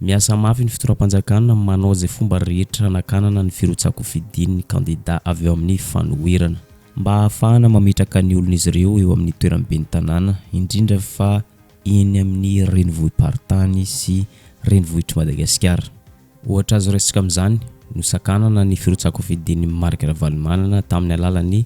miasa mafy ny fitoram-panjakana manao zay fomba rehetra nakanana ny firotsako fidin'ny candidat avy eo amin'ny fanoherana mba ahafahana mametraka ny olona izy ireo eo amin'ny toeram-ben'ny tanàna indrindra fa eny amin'ny renivohim-paritany sy renivohitry Madagasikara. Ohatra azo resaka amin'izany no sakanana ny firotsako fidin'ny Marc Ravalomanana tamin'ny alalan'ny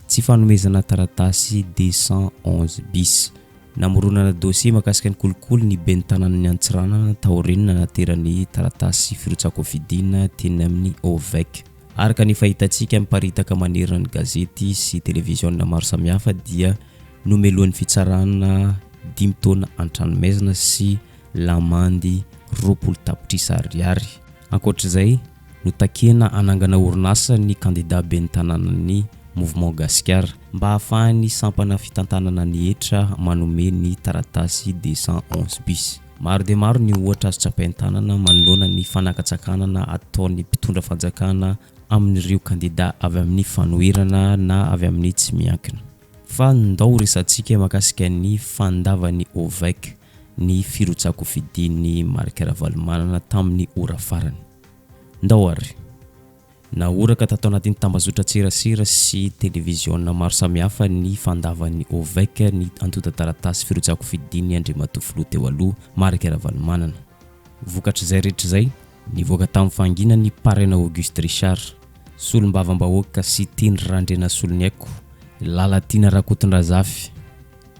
tsy fanomezana taratasy 211 bis. Namoronana dossier makasika ny kolokolo ny ben'ny tanàna ny Antsiranana taorinina naterany taratasy firotsako fidina teny amin'ny OVEC. Araka ny fahitantsika miparitaka manerana ny gazety sy televiziona maro samihafa dia nomeloan'ny fitsarana 5 taona an-tranomezana sy lamandy 20 tapitrisa ariary. Ankoatr'izay notakena anangana orinasa ny candidat ben'ny tanànan'ny Mouvement Gasikara mba ahafahany sampana fitantanana ny hetra manome ny taratasy 211 bis. Maro dia maro ny ohatra azo tsapain'ny tanàna manoloana ny fanakatsakanana ataon'ny mpitondra fanjakana amin'ireo candidat avy amin'ny fanoherana na avy amin'ny tsy miankina. Fa ndao resantsika makasika ny fandavany OVEC ny firotsako fidin'ny Marc Ravalomanana tamin'ny ora farany. Ndao ary naoraka tato anatin'ny tambazotra tserasera sy televiziona maro samihafa ny fandavan'ny OVEC ny antota taratasy firotsako fidin'ny Andriamatoa filoha teo aloha Marc Ravalomanana. Vokatr'izay rehetra izay nivoaka tamin'ny fangina ny parrain Auguste Richard, solombavam-bahoaka sy teny randrena soloniaiko, Lalatina Rakotondrazafy,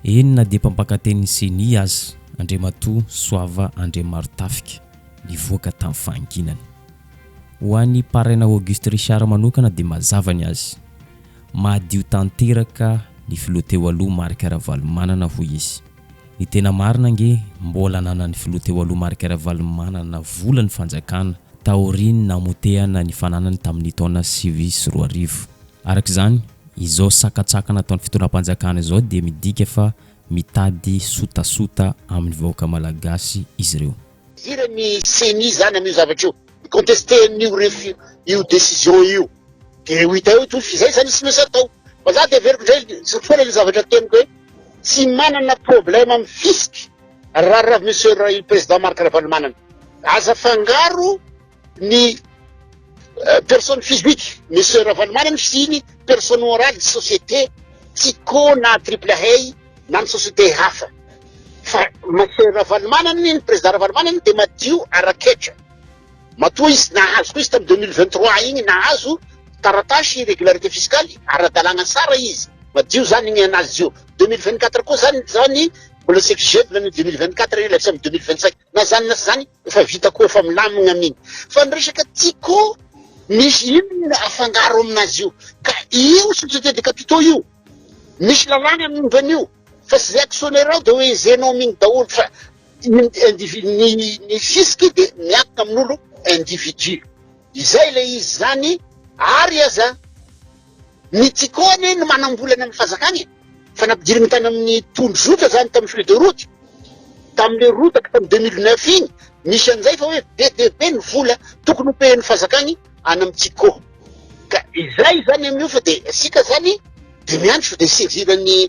enina dia mpampakateny seni azy Andriamatoa Soava Andriamarotafika nivoaka tamin'ny fanginany. Ho an'ny parrain Auguste Richard manokana dia mazavany azy madio tanteraka ny filoha teo aloha Marc Ravalomanana hoy izy. Ny tena marina nge mbola nanany filoha teo aloha Marc Ravalomanana vola ny fanjakana taoriny namotehana ny fananany tamin'ny taona 2020. Arak'izany izao sakatsakana ataon'ny fitondram-panjakana izao dia midika fa mitady sotasota amin'ny vahoaka malagasy izy ireo. Ny CENI zany amin'ny zavatra io contester io décision io de hita eo to fizay zany sy mesa tao fa za de veriko ndray sofoana ny zavatra teniko hoe tsy manana problème amin'ny fisky raha monsieur le président Marc Ravalomanana aza fangaro ny personne physique monsieur Ravalomanana sy ny personne morale société Tico na triple A na ny société hafa fa monsieur Ravalomanana ny président Ravalomanana de madio araketra matoa izy nahazo koa izy tamin'ny 2023 igny nahazo taratasy régularité fiscale ara-dalàna tsara izy madio zany igny anazy io 2024 koa zany mbola s'exigevle ny 2024 election amin'ny 2025 na zany zany efa vita koa efa milamigna amin'iny fa ny resaka Tico misy ino afangaro aminazy io ka io société de capitaux io misy lalàna amin'ny momban'io fa sy zay actionnaire ao de hoe zenao migny daholo fa ny fisky de miakina amin'olo individu izay le izy zany ary aza ny Tikony ny manambolana amin'ny fazakany fa nampidiriny tany amin'ny tondrozotra zany tamin'ny feuille de route tamin'le rotaka tamin'ny 2009 igny misy an'izay fa hoe be ny vola tokony hopehan'ny fazakany any amin'ny Tiko ka izay zany amin'io fa de asika zany de miandro de saisirany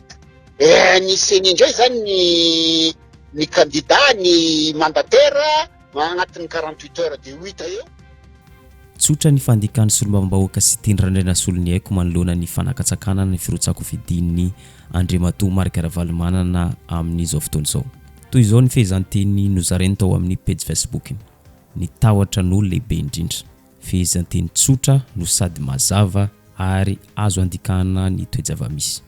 ny CENI indray zany ny candidat ny mandataire agnatin'ny 48 heures de 8 eo. Tsotra ny fandikany solombavam-bahoaka sy teny randrena soloniaiko manoloana ny fanakatsakana ny firotsako fidin'ny Andriamatoa Marc Ravalomanana amin'izao fotoana izao. Toy izao ny fehezanteny nozarainy tao amin'ny page Facebook ny tahotra n'olo lehibe indrindra. Fehezanteny tsotra no sady mazava ary azo andikana ny toejava-misy.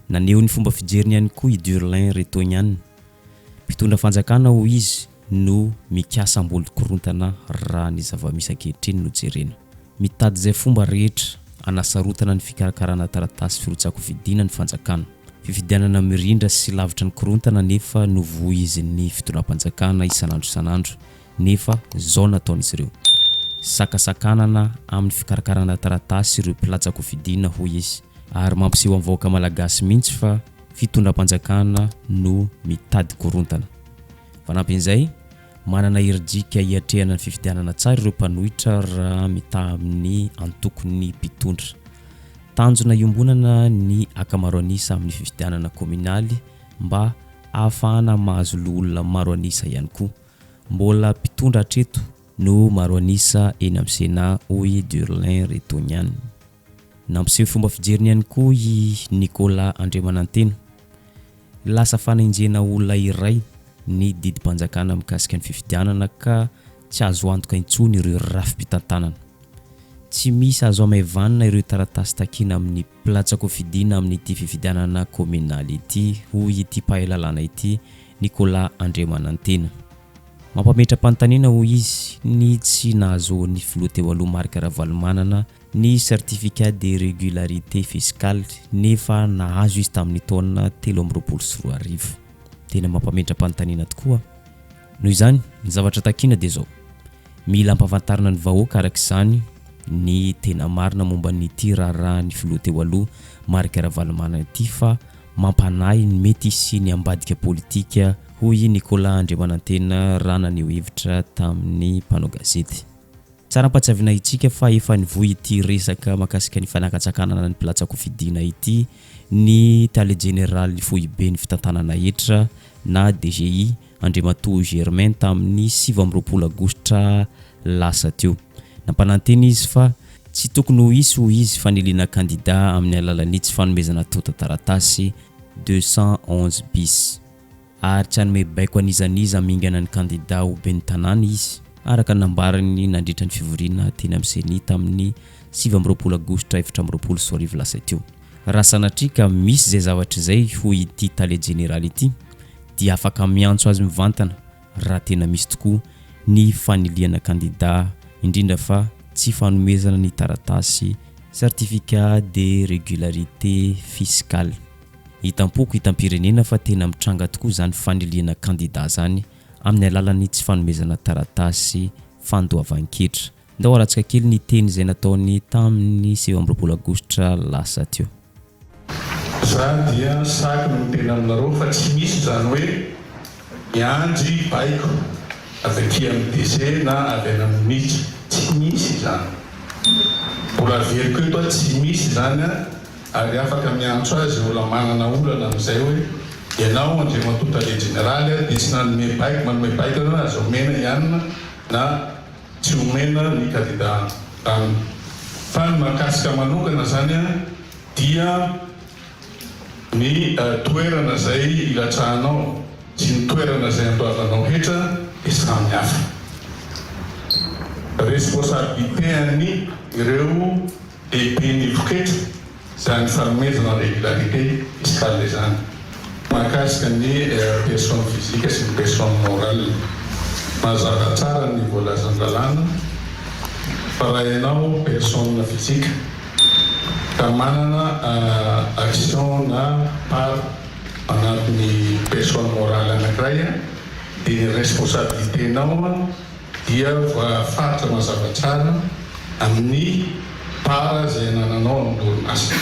Naneho ny fomba fijeriny ihany koa i Durlin Retognan, mpitondra fanjakana ho izy no mikasa ambolo korontana raha ny zava-misy ankehitriny no jerena. Mitady zay fomba rehetra anasarotana ny fikarakarana taratasy firotsako fidina ny fanjakana. Fifidianana mirindra sy lavitra ny korontana nefa novoy izy ny fitondram-panjakana isanandro nefa zao nataon'izy ireo. Sakasakanana amin'ny fikarakarana taratasy ireo mpilatsako fidina hoy izy ary mampiseho amin'ny vahoaka malagasy mihitsy fa fitondram-panjakana no mitady korontana. Fanampin'izay manana herijika hiatrehana ny fifidianana tsara ireo mpanohitra raha mitaha amin'ny antokony mpitondra. Tanjona iombonana ny akamaro anisa amin'ny fifidianana kominaly mba ahafahana mahazo olona maro anisa ihany koa. mbola mpitondra hatreto no maro anisa eny amin'ny Sénat hoy Durlin Retonian. Nampiseho fomba fijeriny ihany koa i Nicolas Andriamanantena. Lasa fanenjena olona iray ny didimpanjakana mikasika ny fifidianana ka tsy azo antoka intsony ireo rafi-pitantanana. Tsy misy azo amaevanina ireo taratasy takina amin'ny platsako fidiana amin'ity fifidianana communal ity hoy ity pahalalana ity Nicolas Andriamanantena. Mampametra-panontaniana hoy izy ny tsy nahazo ny filoha teo aloha Marc Ravalomanana ny certificat de régularité fiscale nefa nahazo izy tamin'ny taona 2024. Tena mampametra-panontaniana tokoa. Noho izany ny zavatra takina dia zao: mila ampahafantarina ny vahoaka arak'izany ny tena marina momba nyity raharaha ny filoha teo aloha Marc Ravalomanana ity fa mampanahy ny mety sy ny ambadika politika hoy Nicolas Andriamanantena raha naneho hevitra tamin'ny mpanao gazety. Tsara ampatsiavina itsika fa efa nivoy ity resaka makasika ny fanakatsakana ny platsako fidiana ity ny Tale Général FOIB ny fitantanana hetra na DGI Andriamatoa Germain tamin'ny 7 Aogositra lasa teo. Nampananteny izy fa tsy tokony ho isy ho izy fanelina kandida amin'ny alalan'ny tsy fanomezana tota taratasy 211 bis. Ary tsy hanome baiko anizaniza mingana ny kandida ho ben'ny tanàna izy araka nambarany nandritra ny fivoriana teny amin'ny Sénat tamin'ny 7 Aogositra 2024 lasa teo. Raha sanatrika misy zay zavatra izay hoy ity Tale Général ity dia afaka miantso azy mivantana raha tena misy tokoa ny faniliana kandida, indrindra fa tsy fanomezana ny taratasy certificat de régularité fiscale. Hitampoko hitam-pirenena fa tena mitranga tokoa zany faniliana kandida zany amin'ny alalan'ny tsy fanomezana taratasy fandoavan-ketra. Ndao aratsika kely ny teny izay nataony tamin'ny 7 Aogositra lasa teo. Za dia saky no miteny aminareo fa tsy misy zany hoe miandry baiko avy aty amin'ny DC na avy any amin'ny mihitsy, tsy misy zany. Mbola veriko eto tsy misy zany ary afaka miantso azy olona manana olana amin'izay hoe ianao Andriamatoa Tale Général dia tsy nanome baiko, manome baiko na azo omena ihany na tsy omena ny kandida aminy. Fa ny mahakasika manokana zany dia ny toerana zay ilatsahanao sy ny toerana zay andoavanao hetra dia samy hafa. Responsabilité an'ny ireo lehibe ny voketra zany fanomezana régularité fiscale zany. Mahakasika ny personne physique sy ny personne morale, mazava tsara ny voalazan-dalàna fa raha ianao personne physique ka manana action na part anatin'ny personne morale anankiray dia ny responsabilité-nao dia voafatra mazava tsara amin'ny para zay nananao amin'ny orinasa.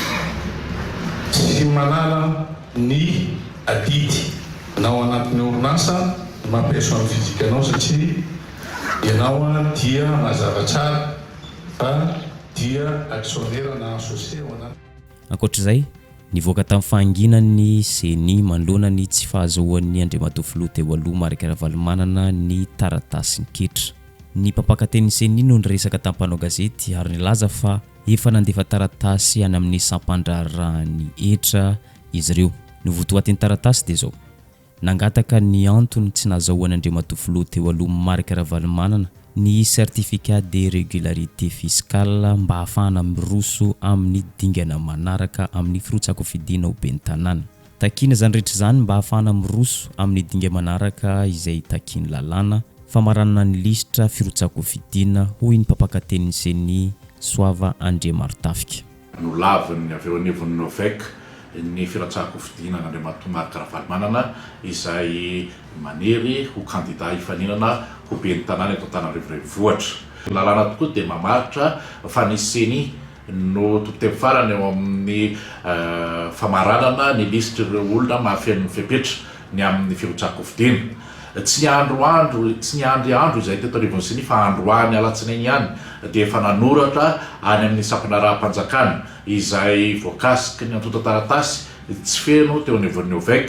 Tsy manala ny adidy nao anatin'ny orinasa ma personne physique anao satria ianao dia mazava tsara fa dia actionnaire na associé ao anaty. Ankoatr'izay nivoaka tamin'ny fahanginan'ny Sénat manoloana ny tsy fahazoan'ny Andriamatoa filoha teo aloha Marc Ravalomanana ny taratasy ketra. Ny mpampakaten'ny Sénat no niresaka tamin'ny mpanao gazety ary nilaza fa efa nandefa taratasy any amin'ny sampandrarahany hetra izy ireo. Ny votoatin'ny taratasy dia zao: nangataka ny antony tsy nahazoany Andriamatoa filoha teo aloha Marc Ravalomanana ny certificat de régularité fiscale mba hafahana miroso amin'ny dingana manaraka amin'ny firotsako fidiana ho ben'ny tanàna. Takina zany rehetra zany mba hafahana miroso amin'ny dinga manaraka izay takiny lalàna famaranana ny listra firotsako fidiana hoy ny mpampakaten'ny Sénat Soava Andriamartafika. No laviny avy eo anivon'ny Novek ny firatsako fidiana n'Andriamatoa Marc Ravalomanana izay manery ho kandida hifaninana ho ben'ny tanàna eto Antananarivo renivohitra. Lalàna tokoa dia mamaritra fa ny Sénat no totemy farany eo amin'ny famaranana ny listra ireo olona mahafeno fepetra ny amin'ny firotsako fidiana. Tsy ny andro izay teto anivon'ny Sénat fa androany alatsinainy ihany dia efa nanoratra any amin'ny sampanaraha-mpanjakana izay voakasiky ny antota taratasy tsy feno teo anivon'ny Novek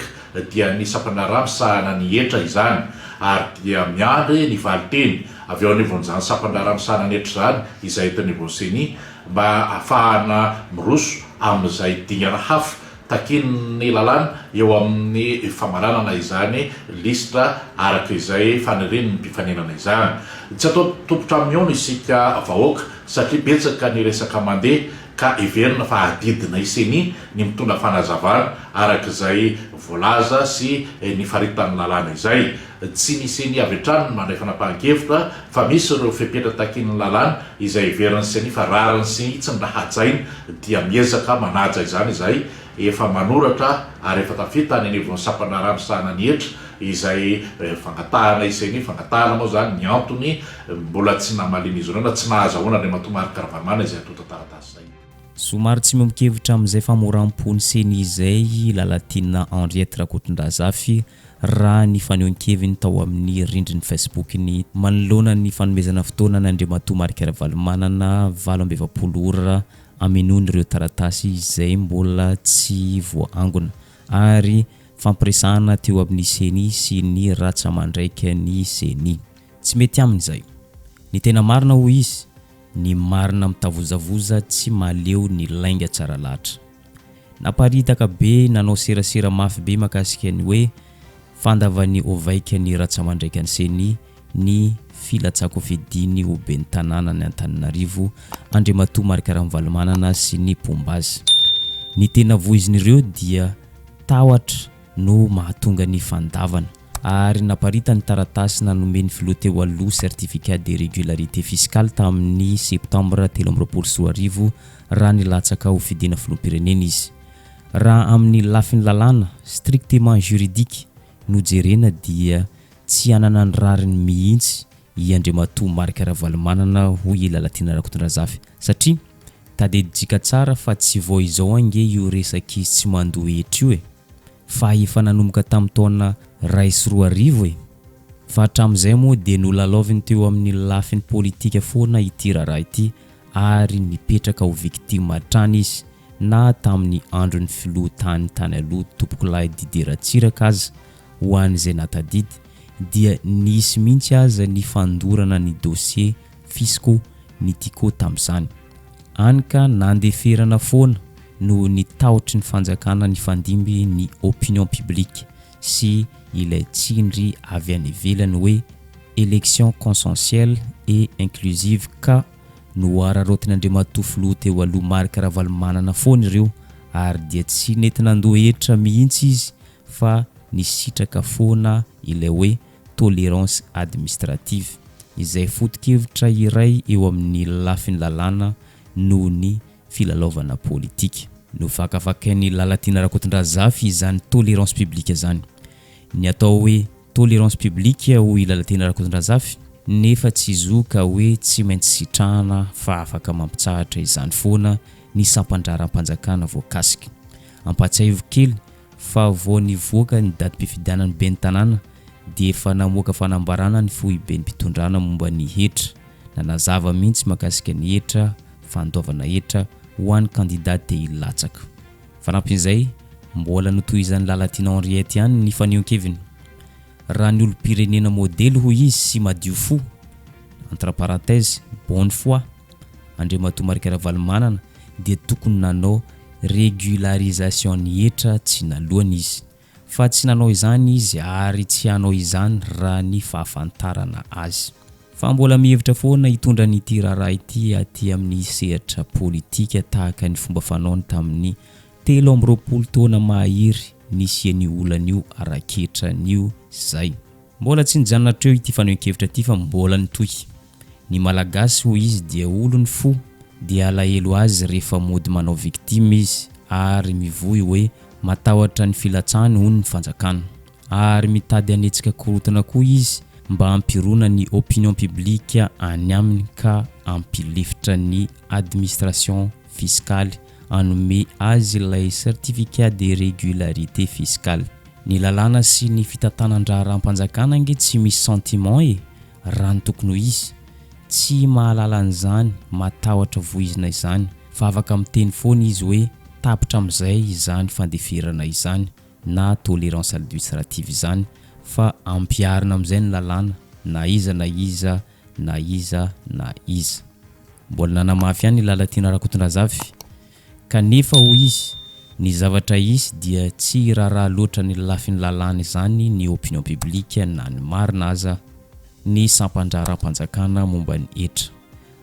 dia ny sampanaraha misahana ny hetra izany ary dia miandry ny valiteny avy eo anivon'izany sapandrara misanany etra zany izay eto anivonseny mba ahafahana miroso amin'izay dingana hafa takin'ny lalàna eo amin'ny famaranana izany listra araka izay faniriny ny mpifanenana izany tsy atao tompotra amin'ny ono isika vahoaka satria betsaka ny resaka mandeha ka everina fa adidina iseny ny mitondra fanazavana araka izay voalaza sy ny faritan'ny lalàna izay tsy niseny avy hatrany ny mandray fanapahan-kevitra fa misy ireo fepetra takin'ny lalàna izay everiny seny fa rariny sy tsy nrahajainy dia miezaka manaja izany izay efa manoratra ary efa tafitany anivon'ny sapandrara misanany etra izay fangatahana iseny fangatahana moa zany ny antony mbola tsy namalina izy ireo na tsy nahazahoana ny matomarika karavanimana izay atota taratasy zay somary tsy memikevitra amin'izay famoram-pony seny izay lalatina Henriette Rakotondrazafy raha ny fanehoan-keviny tao amin'ny rindrin'ny Facebook ny manoloana ny fanomezana fotoana ny Andriamatoa Marika Ravalomanana 20 ora aminony ireo taratasy izay mbola tsy voangona ary fampiresahana teo amin'ny seny sy ny ratsa mandraika ny seny tsy mety amin'izay ny tena marina ho izy ny marina mitavozavoza tsy maleo ny lainga tsara latra naparitaka be nanao serasera mafy be makasika ny hoe fandavany ovaika ny ratsa mandraika ny seny ny filatsako fidiny ho ben'ny tanàna ny Antananarivo Andriamatoa Marika Ravalomanana sy ny Pombazy ny tena voizin'ireo dia tawatra no mahatonga ny fandavana ary naparita ny taratasy nanomeny filoha teo aloha certificat de régularité fiscale tamin'ny septembre 2024 raha nilatsaka ho fidina filoham-pirenena izy raha amin'ny lafiny lalàna strictement juridique no jerena dia tsy anana ny rariny mihitsy i Andriamatoa Marika Ravalomanana ho ilalatiana Rakotondrazafy satria tadiditsika tsara fa tsy vao izao ange io resaka izy tsy mandoa etra io fa efa nanomboka tamin'ny taona 2024 fa hatramin'izay moa dia nolalaoviny teo amin'ny lafiny politika foana ity raharaha ity ary nipetraka ho victime hatrany izy na tamin'ny andron'ny filoha tany aloha tompoko lahy Didier Ratsiraka aza ho an'izay natadidy dia nisy mihitsy aza ny fandorana ny dossier fiscaux ny tiko tamin'izany anka nandeferana foana no ny taotry ny fanjakana ny fandimby ny opinion publique sy ilay tsindry avy any ivelany hoe élection consensuelle et inclusive ka no ararotiny Andriamatoa filoha teo aloha Marika Ravalomanana foana ireo ary dia tsy nety nandoa etra mihitsy izy fa nisitraka foana ilay hoe tolérance administrative izay foto-kevitra iray eo amin'ny lafiny lalàna no ny filalaovana politika no fakafakain'ny lalatiana Rakotondrazafy izany tolérance publique zany ny atao hoe tolérance publique ho ilalatiana Rakotondrazafy nefa tsy zoka hoe tsy maintsy sitrahana fa afaka mampitsahatra izany foana ny sampandraram-panjakana voakasika ampatsiahivo kely fa vao nivoaka ny daty mpifidianany ben'ny tanàna dia efa namoaka fanambarana ny fohiben'ny mpitondrana momba ny hetra na nazava mihitsy makasika ny hetra fandovana hetra ho an'ny candidat te ilatsaka fanampin'izay mbola notohizan'ny lalatiana Henriette ihany ny fanehoan-keviny raha ny olo-pirenena modely ho izy sy madio fo entre parenthèse bonne foi Andriamatoa Marika Ravalomanana dia tokony nanao régularisation ny hetra tsy nalohany izy fa tsy nanao izany izy ary tsy hanao izany raha ny fahafantarana azy fa mbola mihevitra foana hitondra ny raharaha ity aty amin'ny sehatra politika tahaka ny fomba fanaony tamin'ny 20 taona mahery nisy ny olan'io araketra'io zay mbola tsy nijanona treo ity fanehoan-kevitra ity fa mbola nitohy ny malagasy ho izy dia olony fo dia alahelo azy rehefa mody manao victime izy ary mivoy hoe matahotra ny filatsany hono ny fanjakana ary mitady anetsika korotana koa izy mba ampirona ny opinion publique any aminy ka ampilefitra ny administration fiscale anome azy ilay certificat de régularité fiscale ny lalàna sy ny fitantanan-draharam-panjakana nge tsy misy sentiment raha ny tokony izy tsy mahalala an'izany matahotra voizina izany fa afaka miteny foana izy hoe tapitra amin'izay izany fandeferana izany na tolérance administrative izany fa ampiarina amin'izay ny lalàna na iza na iza na iza na iza. Mbola nanamafy ihany ny lalatiana Rakotondrazafy kanefa hoy izy ny zavatra izy dia tsy raharaha loatra ny lafiny lalàna izany ny opinion publique na ny marina aza ny sampandraram-panjakana momba ny hetra.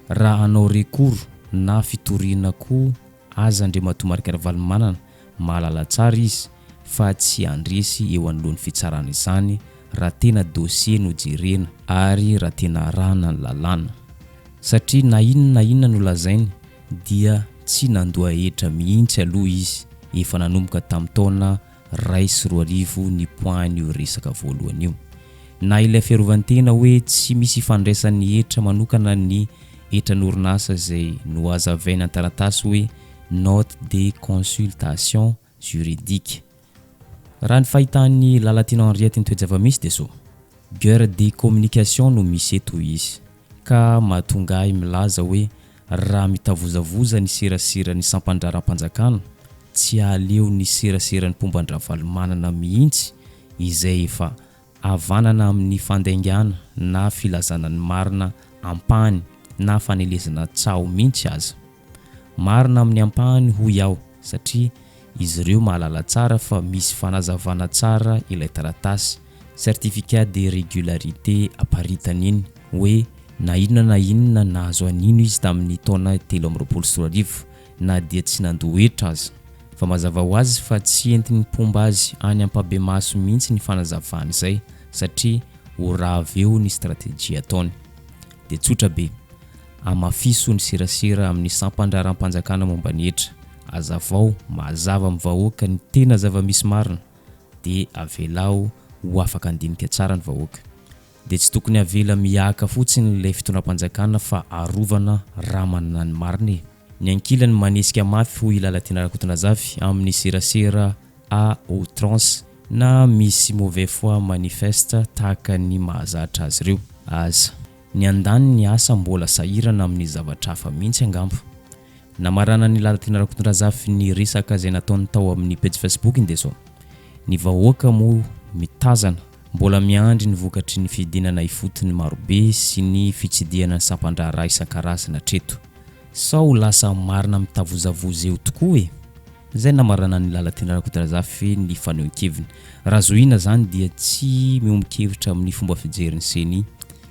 Raha anao recours na fitoriana koa aza Andriamatoa Marc Ravalomanana mahalala tsara izy fa tsy andresy eo anoloan'ny fitsarana izany raha tena dossier no jerena ary raha tena arahana ny lalàna. Satria na inona no lazainy dia tsy nandoa hetra mihitsy aloha izy efa nanomboka tamin'ny taona 2020 ny point io resaka voalohany io. Na ilay fiarovantena hoe tsy misy fandraisan'ny hetra manokana ny etran'orinasa izay no hazavaina an-taratasy hoe note de consultation juridique. Raha ny fahitan'ny lalatiana Henriette Ntoejavamisy dia so guerre de communication no misy eto izy ka mahatonga ahy milaza hoe raha mitavozavoza ny serasera ny sampandraram-panjakana tsy aleo ny serasera ny Pombandravalumanana mihitsy izay efa avanana amin'ny fandaingana na filazana ny marina ampahany na fanelezana tsao mihitsy aza. Marina amin'ny ampahany hoy aho satria izy ireo mahalala tsara fa misy fanazavana tsara ilay taratasy certificat de régularité aparitany iny hoe na inona nahazo anino izy tamin'ny taona 2024 na dia tsy nandohetra aza fa mazava ho azy fa tsy entiny pomba azy any ampabemaso mihitsy ny fanazavana izay satria ho raveo ny stratégie ataony. Dia tsotra be amafiso ny serasera amin'ny sampandraram-panjakana momba ny hetra azavao mazava amin'ny vahoaka ny tena zava-misy marina dia avelao ho afaka andinika tsara ny vahoaka. Dia tsy tokony avela miaka fotsiny ilay fitondram-panjakana fa arovana raha manana ny marina. Ny ankilany manesika mafy ho ilalatiana Rakotondrazafy amin'ny serasera à outrance na misy mauvais foi manifeste tahaka ny mahazatra azy ireo aza. Ny andany ny asa mbola sahirana amin'ny zavatra hafa mihitsy angamba. Namarana ny lalatiana Rakotondrazafy ny resaka izay nataony tao amin'ny page Facebook dia so ny vahoaka moa mitazana mbola miandry ny vokatry ny fidinana ifotony marobe sy ny fitsidiana ny sampandrara isan-karazana hatreto. Sao lasa marina mitavozavoza eo tokoa e. Izay namarana ny lalatiana Rakotondrazafy ny fanehoan-keviny. Raha zoina zany dia tsy miombon-kevitra amin'ny fomba fijeriny seny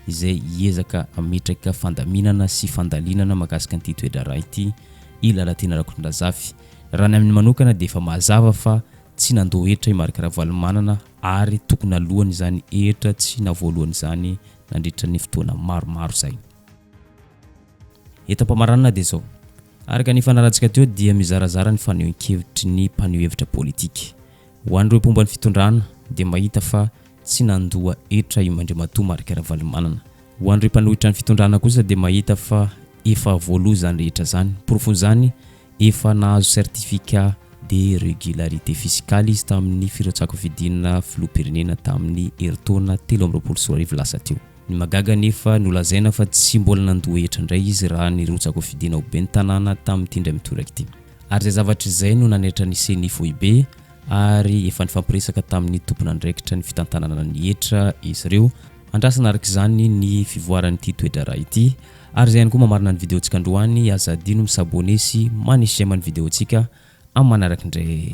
izay hiezaka ametraka fandaminana sy fandalinana mahakasika an'ity toedrara ity ilalatiana Rakotondrazafy. Raha ny amin'ny manokana dia efa mazava fa tsy nandohetra i Marc Ravalomanana ary tokony alohany izany hetra tsy navoalohany izany nandritra ny fotoana maromaro zay. Etam-pamaranana dia zao araka ny fanaratsika teo dia mizarazara ny fanehoan-kevitry ny mpaneho hevitra politika. Ho an'ireo mpomba ny fitondrana dia mahita fa tsy nandoa hetra i Andriamatoa Marc Ravalomanana. Ho an'ireo mpanohitra ny fitondrana kosa dia mahita fa efa voaloha zany rehetra zany. Porofo zany efa nahazo certificat de régularité fiscale izy tamin'ny firotsako fidinina filoham-pirenena tamin'ny herintaona 2024 lasa teo. Ny magaga nefa nolazaina fa tsy mbola nandoa hetra indray izy raha ny rotsako fidina ho ben'ny tanàna tamin'ity indray mitoraka ity. Ary izay zavatra izay no nanetra ny CENI Foibe ary efa nifampiresaka tamin'ny tompon'andraikitra ny fitantanana ny hetra izy ireo andrasana araka izany ny fivoaran'ity toedrara ity. Ary izay ihany koa mamarina ny videontsika androany aza adino misabone sy manisy amin'ny videontsika amin'ny manaraka indray.